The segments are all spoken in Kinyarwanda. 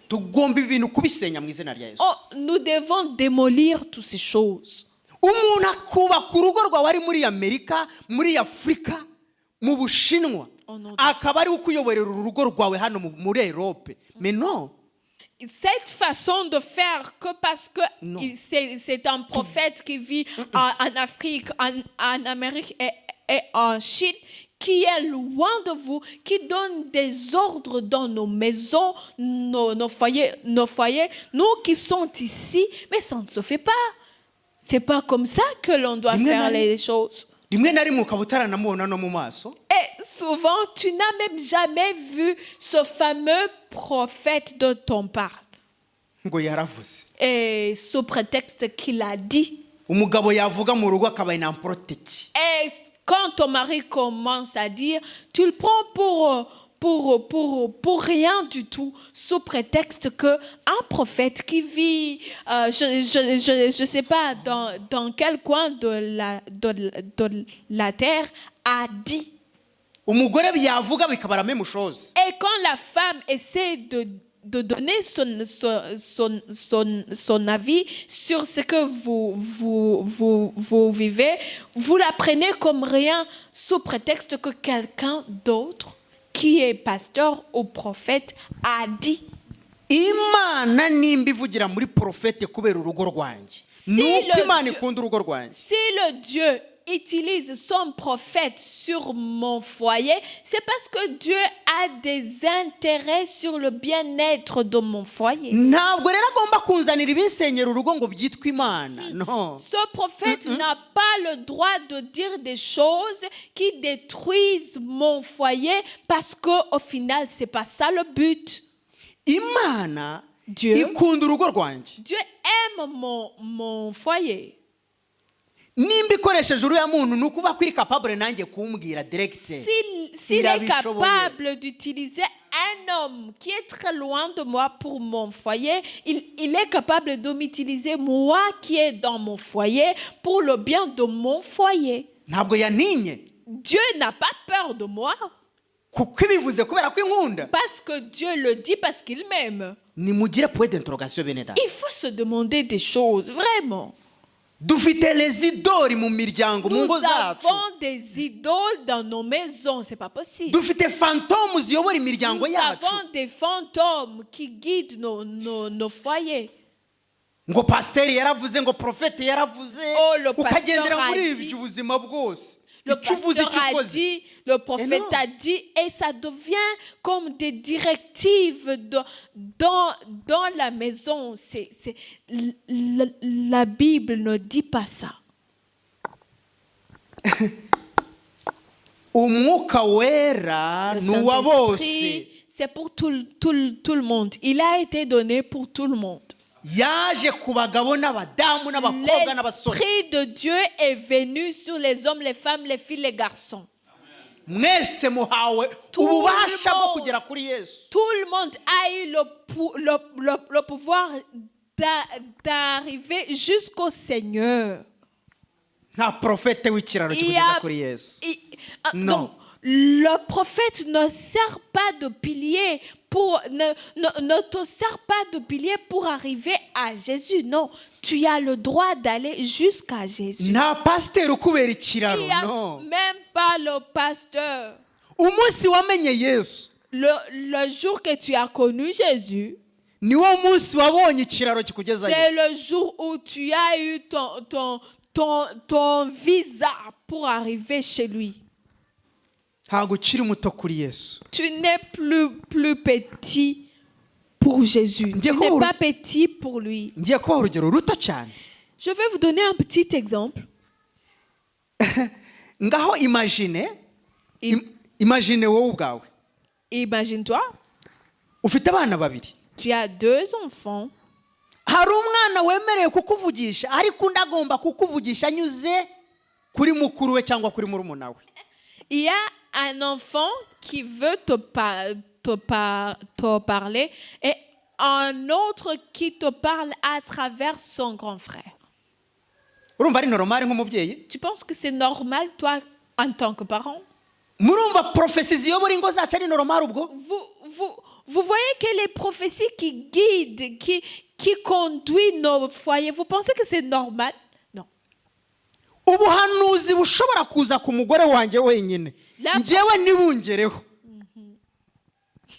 tugomba ibintu kubisenya mu izina rya Yesu. Oh, nous devons démolir toutes ces choses. Umuntu akubaka urugo rwawe ari muri Amerika, muri Afurika, mu Bushinwa, akaba ari ukuyoborera urugo rwawe hano muri Europe. Mais non. Cette façon de faire que parce que c'est un prophète qui vit en Afrique, en Amérique et en Chine, qui est loin de vous, qui donne des ordres dans nos maisons, nos foyers, nous qui sommes ici, mais ça ne se fait pas. C'est pas comme ça que l'on doit faire les choses. Et souvent, tu n'as même jamais vu ce fameux prophète dont on parle. Et sous prétexte qu'il a dit. Et quand ton mari commence à dire, tu le prends pour rien du tout, sous prétexte que un prophète qui vit, je sais pas dans quel coin de la terre a dit. Et quand la femme essaie de donner son avis sur ce que vous vivez, vous la prenez comme rien sous prétexte que quelqu'un d'autre qui est pasteur ou prophète a dit. Si le Dieu utilise son prophète sur mon foyer, c'est parce que Dieu a des intérêts sur le bien-être de mon foyer. Ce prophète n'a pas le droit de dire des choses qui détruisent mon foyer parce qu'au final, c'est pas ça le but. Dieu aime mon foyer. S'il est capable d'utiliser un homme qui est très loin de moi pour mon foyer, il est capable de m'utiliser moi qui est dans mon foyer pour le bien de mon foyer. Dieu n'a pas peur de moi. Parce que Dieu le dit parce qu'il m'aime. Il faut se demander des choses, vraiment. Nous avons des idoles dans nos maisons, c'est pas possible. Nous avons des fantômes qui guident nos foyers. Ngo pasteur yaravuze, ngo prophète yaravuze, ukagendera muri ibyo ubuzima bwose. Le pasteur a dit, le prophète a dit, et ça devient comme des directives dans la maison. La Bible ne dit pas ça. C'est pour tout le monde. Il a été donné pour tout le monde. L'Esprit de Dieu est venu sur les hommes, les femmes, les filles, les garçons. Tout le monde a eu le pouvoir d'arriver jusqu'au Seigneur. Non. Le prophète ne sert pas de pilier ne te sert pas de pilier pour arriver à Jésus. Non, tu as le droit d'aller jusqu'à Jésus. Il n'y a même pas le pasteur. Le jour que tu as connu Jésus, c'est le jour où tu as eu ton visa pour arriver chez lui. Tu n'es plus petit pour Jésus. Tu n'es pas petit pour lui. Je vais vous donner un petit exemple. Imagine-toi. Tu as 2 enfants. Il y a un enfant qui veut te parler et un autre qui te parle à travers son grand frère. Tu penses que c'est normal, toi, Vous voyez que les prophéties qui guident, qui conduisent nos foyers, vous pensez que c'est normal? Non. ubuhanuzi bushobora kuza ku mugore wanjye wenyine njyewe nibungereho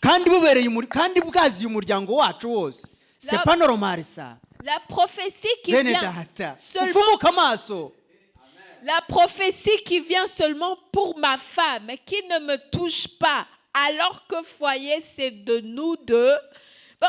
kandi bubereye kandi bwaziye umuryango wacu wose. C'est pas normal ça. La prophétie qui Bene vient data seulement ufumuka amaso. La prophétie qui vient seulement pour ma femme, qui ne me touche pas, alors que foyer, c'est de nous deux. Bon,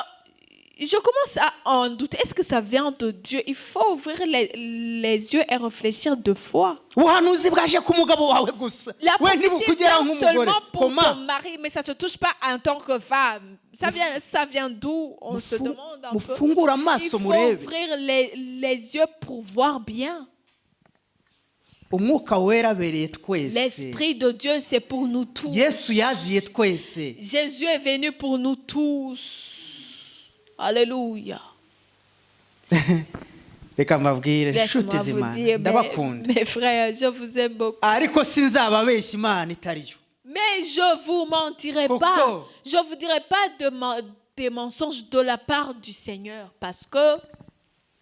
je commence à en douter. Est-ce que ça vient de Dieu? Il faut ouvrir les yeux et réfléchir 2 fois. ubuhanuzi bwaje ku mugabo wawe gusa La we prophétie ntibukugeraho vient nk'umugore. seulement pour ton Comment? mari, mais ça ne te touche pas en tant que femme. Ça vient d'où? On se demande un peu. mufungure Il amaso faut murebe. ouvrir les yeux pour voir bien. umwuka wera abereye twese. L'Esprit de Dieu, c'est pour nous tous. Yesu yaziye twese. Jésus est venu pour nous tous. Alléluia. reka mbabwire nshuti Laisse-moi vous z'Imana dire, ndabakunda mes frères, je vous aime beaucoup. ariko sinzababeshya Imana itariyo. Mais je vous mentirai pas. Pourquoi? Je vous dirai pas des mensonges de la part du Seigneur, parce que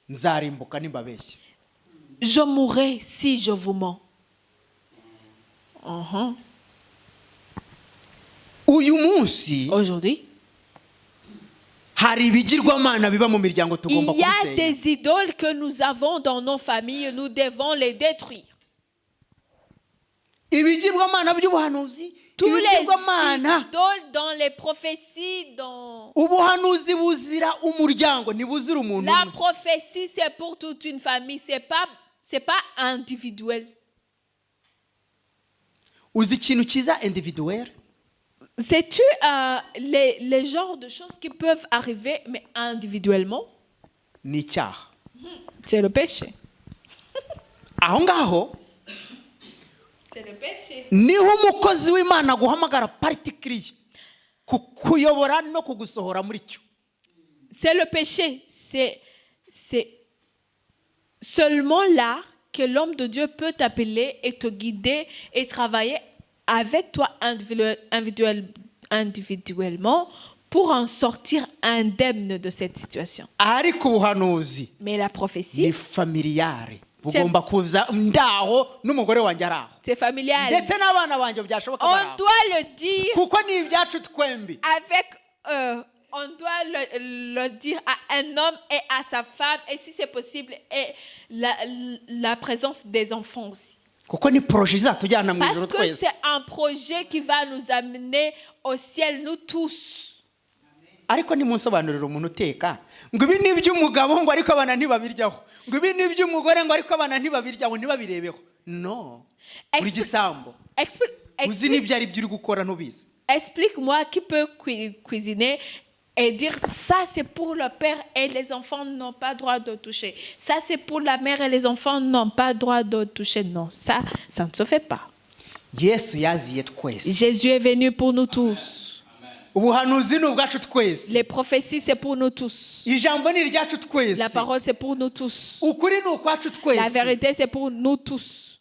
nzarimbuka nimbabeshya. je mourrai si je vous mens. uyu munsi Aujourd'hui, hari ibigirwamana biba mu miryango tugomba il y a kubisenya. des idoles que nous avons dans nos familles, nous devons les détruire. ibigirwamana by'ubuhanuzi, Tous les ibigirwamana. idoles dans les prophéties, dans ubuhanuzi buzira umuryango ntibuzira umuntu la umwe. prophétie, c'est pour toute une famille, c'est pas individuel. uzi ikintu cyiza individuel? Sais-tu les genres de choses qui peuvent arriver, mais individuellement? ni icyaha. C'est le péché. aho ngaho C'est le péché. niho umukozi w'Imana guhamagara particulier kuyobora no kugusohora muri cyo. C'est le péché. C'est seulement là que l'homme de Dieu peut t'appeler et te guider et travailler avec toi individuellement pour en sortir indemne de cette situation. ariko ubuhanuzi Mais la ni prophétie, familiare bugomba kuza ndaho n'umugore wanjye araho c'est familial. ndetse n'abana banjye byashoboka On baraho doit le dire kuko ni ibyacu twembi. on doit le dire à un homme et à sa femme, et si c'est possible, et la présence des enfants aussi. kuko ni projet izatujyana mu Parce ijuru que twese. c'est un projet qui va nous amener au ciel, nous tous. ariko nimunsobanurira umuntu uteka ngo ibi ni iby'umugabo ngo ariko abana ntibabiryaho, ngo ibi ni iby'umugore ngo ariko abana ntibabiryaho ntibabirebeho. No, uri gisambo uzi n'ibyo ari byo uri gukora ntubizi. Explique-moi qui peut cuisiner et dire ça c'est pour le père et les enfants n'ont pas droit de toucher. Ça c'est pour la mère et les enfants n'ont pas droit de toucher. Non, ça ne se fait pas. Yesu yaziye twese. Jésus est venu pour nous tous. ubuhanuzi ni ubwacu twese. Les prophéties c'est pour nous tous. ijambo ni iryacu twese. La parole c'est pour nous tous. ukuri ni ukwacu twese. La vérité c'est pour nous tous.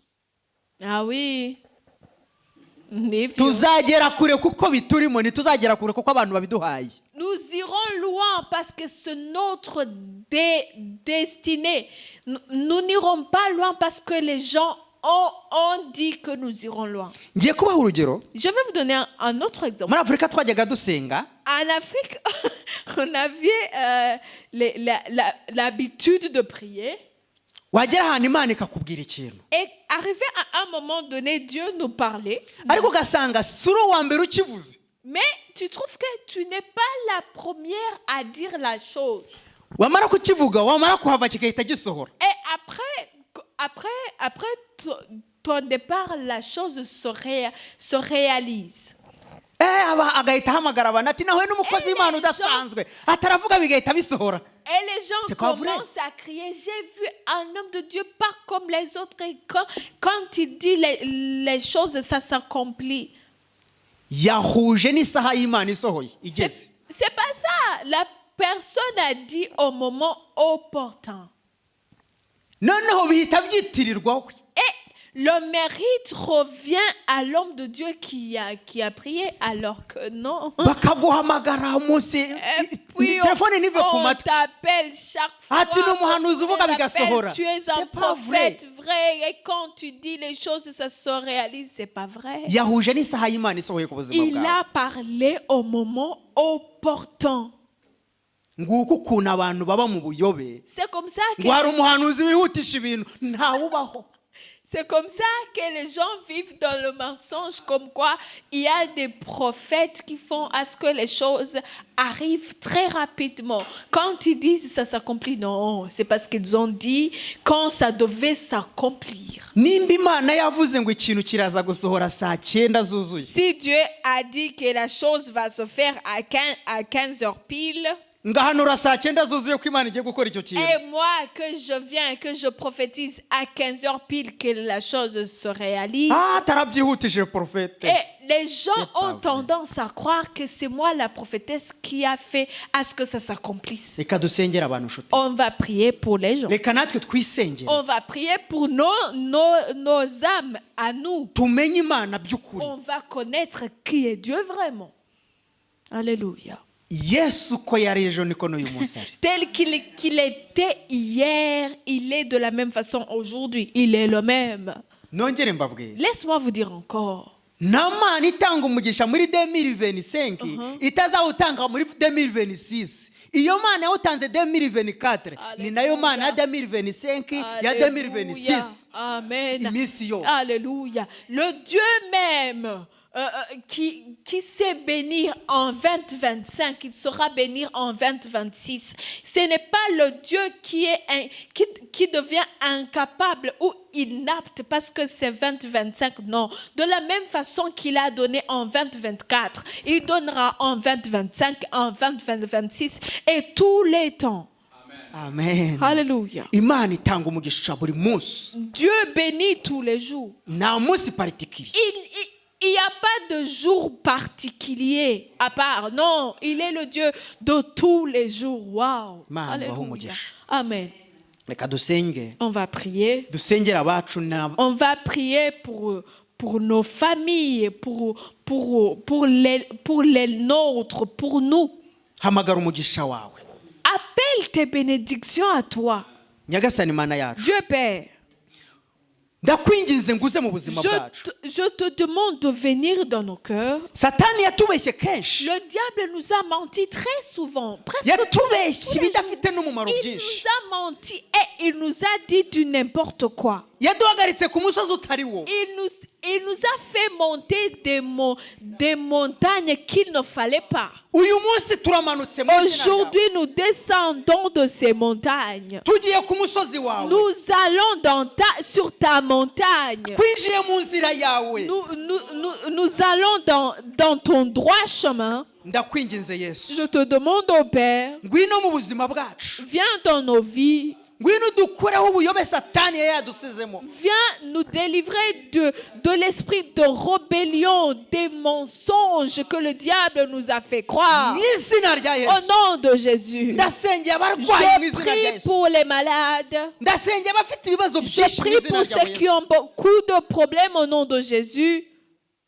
Ah oui. tuzagera kure kuko biturimo ntituzagera kure kuko abantu babiduhaye. Nous irons loin parce que c'est notre destinée. Nous n'irons pas loin parce que les gens ont dit que nous irons loin. ngiye kubaha urugero. Je vais vous donner un autre exemple. muri Afurika twajyaga dusenga. En Afrique, on avait l'habitude de prier. wagera ahantu Imana ikakubwira ikintu. Et arrivé à un moment donné, Dieu nous parlait. ariko ugasanga si uri uwa mbere ukivuze. Mais tu trouves que tu n'es pas la première à dire la chose. wamara kukivuga wamara kuhava kigahita gisohora. Et après ton départ, la chose se réalise. agahita ahamagara abantu ati nawe n'umukozi w'Imana udasanzwe ataravuga bigahita bisohora. Et les gens C'est pas vrai. commencent à crier, j'ai vu un homme de Dieu pas comme les autres. Et quand il dit les choses, ça s'accomplit. yahuje n'isaha y'Imana isohoye igeze. C'est pas ça. La personne a dit au moment opportun. noneho bihita byitirirwaho. Et Le mérite revient à l'homme de Dieu qui a prié, alors que non. bakaguhamagara munsi Puis telefone nive ku on matwi t'appelle chaque fois. ati n'umuhanuzi uvuga On t'appelle, bigasohora. tu es un C'est pas prophète vrai. Et quand tu dis les choses, ça se réalise. C'est pas vrai. yahuje n'isaha y'Imana isohoye ku buzima Il bwawe. a parlé au moment opportun. nguko ukuntu abantu baba mu buyobe C'est comme ça que ngo hari umuhanuzi wihutisha ibintu ntawubaho. c'est comme ça que les gens vivent dans le mensonge, comme quoi il y a des prophètes qui font à ce que les choses arrivent très rapidement. Quand ils disent ça s'accomplit, non, c'est parce qu'ils ont dit quand ça devait s'accomplir. nimba Imana yavuze ngo ikintu kiraza gusohora saa 9 zuzuye, Si Dieu a dit que la chose va se faire à 15 heures pile, ngahanura saa 9 zuzuye ko Imana igiye gukora icyo kintu, et moi que je viens, que je prophétise à 15 heures pile que la chose se réalise, tarabyihutije prophète. et les gens C'est pas ont tendance à croire que c'est moi la prophétesse qui a fait à ce que ça s'accomplisse. Reka dusengera abantu nshuti, On va prier pour les gens. reka natwe twisengere On va prier pour nos âmes à nous. tumenye Imana by'ukuri. On va connaître qui est Dieu vraiment. Alléluia. Yesu ko yari ejo niko n'uyu munsi ari. Tel qu'il était hier, il est de la même façon aujourd'hui. Il est le même. Nongere mbabwire, Laisse-moi vous dire encore. nta Mana itanga umugisha muri 2025 itazawutanga muri 2026. iyo Mana yawutanze 2024 ni nayo Mana ya 2025 ya 2026. Amen. Iminsi yose. Alléluia. Le Dieu même qui sait bénir en 2025, il saura bénir en 2026. Ce n'est pas le Dieu qui devient incapable ou inapte parce que c'est 2025. Non. De la même façon qu'il a donné en 2024, il donnera en 2025, en 2026 et tous les temps. Amen. Alléluia. Imana itanga umugisha buri munsi. Dieu bénit tous les jours. Nta munsi particulier. Il n'y a pas de jour particulier à part. Non, il est le Dieu de tous les jours. Wow. Imana Alléluia. ibahe umugisha. Amen. Reka dusenge. On va prier. Dusengera abacu n'abo. On va prier pour nos familles, pour les nôtres, pour nous. Hamagara umugisha wawe. Appelle tes bénédictions à toi. Nyagasani Mana yacu. Dieu Père. Ndakwinginze nguze mu buzima bwacu. Je te demande de venir dans nos cœurs. Satani yatubeshye kenshi. Le diable nous a menti très souvent. Presque Yatubeshye ibidafite n'umumaro il byinshi. nous a menti et il nous a dit du n'importe quoi. Yaduhagaritse ku musozi utari wo. Il nous a fait monter des montagnes qu'il ne fallait pas. Uyu munsi turamanutse mu izina ryawe. Aujourd'hui, nous descendons de ces montagnes. Tugiye ku musozi wawe. Nous allons sur ta montagne. Twinjiye mu nzira yawe. Nous allons dans ton droit chemin. Ndakwinginze Yesu. Je te demande au Père, Ngwino mu buzima bwacu. viens dans nos vies. Ngwino dukureho ubuyobe Satani yadusizemo. Viens nous délivrer de l'esprit de rébellion, des mensonges que le diable nous a fait croire. Mu izina rya Au Yesu. nom de Jésus. Ndasengera abarwayi mu Je izina rya prie Yesu. pour les malades. Ndasengera abafite ibibazo Je byinshi mu prie izina pour rya ceux qui Yesu. ont beaucoup de problèmes au nom de Jésus.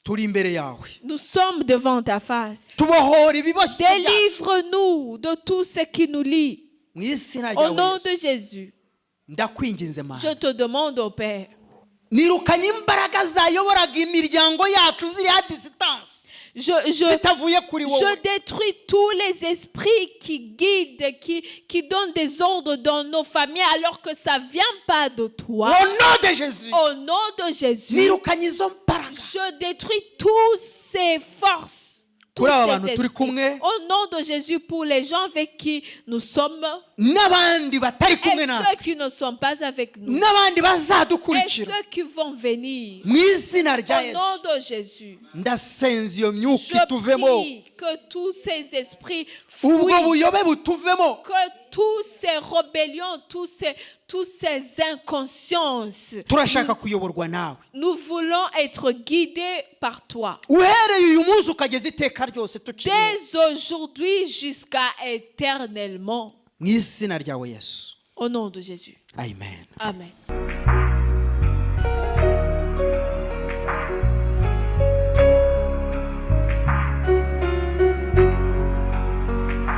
Turi imbere yawe. Nous sommes devant ta face. Tubohora ibiboshye byacu. Délivre-nous de tout ce qui nous lie. Mu izina Au rya nom Yesu. de Jésus. Ndakwinginze Mana. Je te demande au Père. Nirukanye imbaraga zayoboraga imiryango yacu ziri à distance. Zitavuye kuri wowe. Je détruis tous les esprits qui guident, qui donnent des ordres dans nos familles alors que ça ne vient pas de toi. Au nom de Jésus. Au nom de Jésus. Nirukanye izo mbaraga. Je détruis toutes ces forces. Kuri aba bantu turi kumwe. Au nom de Jésus, pour les gens avec qui nous sommes n'abandi batari et kumwe natwe. ceux qui ne sont pas avec nous n'abandi et bazadukurikira. ceux qui vont venir. Mu izina rya Au Yesu. nom de Jésus, Ndasenze iyo je myuka ituvemo. prie que tous ces esprits Ubwo fuient, buyobe butuvemo. que tous ces rébellions, tous ces inconsciences, Turashaka kuyoborwa nawe. nous voulons être guidés par toi. Uhereye uyu munsi ukageza iteka ryose tukiriho. Dès aujourd'hui jusqu'à éternellement. Mu izina ryawe Yesu. Au nom de Jésus. Amen. Amen.